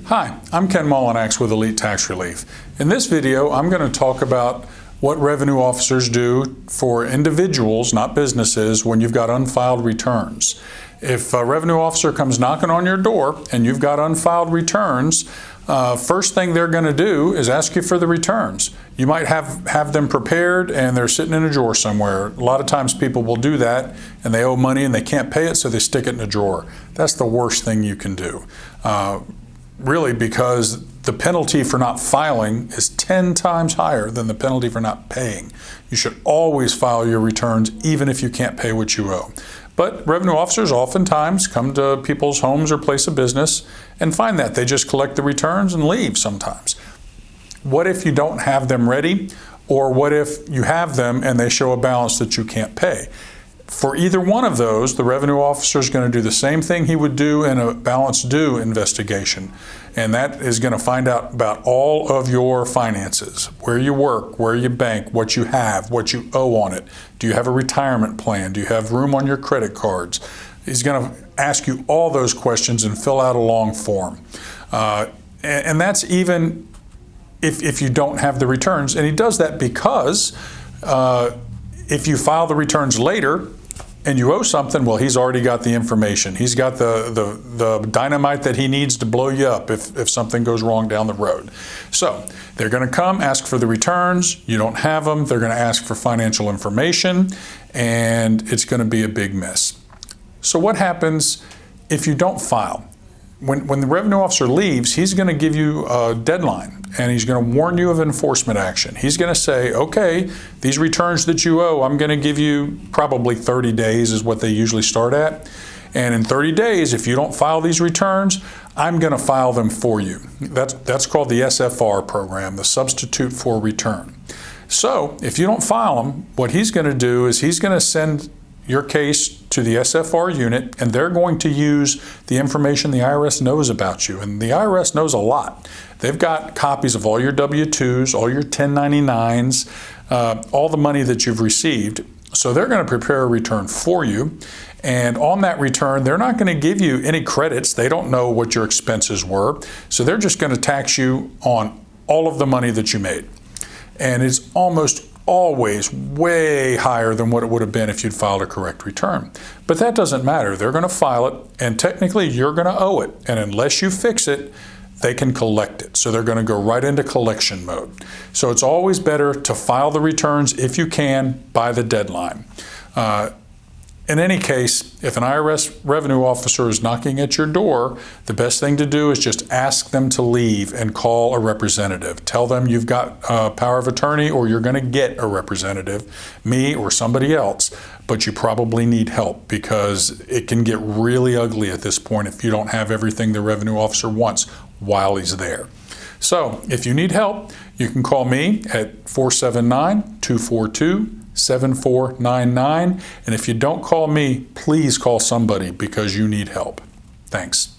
Hi, I'm Ken Mullinax with Elite Tax Relief. In this video, I'm going to talk about what revenue officers do for individuals, not businesses, when you've got unfiled returns. If a revenue officer comes knocking on your door and you've got unfiled returns, first thing they're going to do is ask you for the returns. You might have them prepared and they're sitting in a drawer somewhere. A lot of times people will do that and they owe money and they can't pay it, so they stick it in a drawer. That's the worst thing you can do. Really, because the penalty for not filing is 10 times higher than the penalty for not paying. You should always file your returns even if you can't pay what you owe. But revenue officers oftentimes come to people's homes or place of business and find that they just collect the returns and leave sometimes. What if you don't have them ready? Or what if you have them and they show a balance that you can't pay? For either one of those, the revenue officer is going to do the same thing he would do in a balance due investigation. And that is going to find out about all of your finances, where you work, where you bank, what you have, what you owe on it. Do you have a retirement plan? Do you have room on your credit cards? He's going to ask you all those questions and fill out a long form. And that's even if you don't have the returns. And he does that because if you file the returns later and you owe something, well, he's already got the information. He's got the dynamite that he needs to blow you up if something goes wrong down the road. So they're going to come, ask for the returns. You don't have them. They're going to ask for financial information, and it's going to be a big mess. So what happens if you don't file? When the revenue officer leaves, he's going to give you a deadline and he's going to warn you of enforcement action. He's going to say, okay, these returns that you owe, I'm going to give you probably 30 days is what they usually start at. And in 30 days, if you don't file these returns, I'm going to file them for you. That's called the SFR program, the Substitute for Return. So if you don't file them, what he's going to do is he's going to send your case to the SFR unit, and they're going to use the information the IRS knows about you. And the IRS knows a lot. They've got copies of all your W-2s, all your 1099s, all the money that you've received. So they're going to prepare a return for you. And on that return, they're not going to give you any credits. They don't know what your expenses were. So they're just going to tax you on all of the money that you made. And it's almost always way higher than what it would have been if you'd filed a correct return. But that doesn't matter. They're going to file it, and technically you're going to owe it. And unless you fix it, they can collect it. So they're going to go right into collection mode. So it's always better to file the returns if you can by the deadline. In any case, if an IRS revenue officer is knocking at your door, the best thing to do is just ask them to leave and call a representative. Tell them you've got power of attorney or you're going to get a representative, me or somebody else, but you probably need help because it can get really ugly at this point if you don't have everything the revenue officer wants while he's there. So if you need help, you can call me at 479-242-7499. And if you don't call me, please call somebody because you need help. Thanks.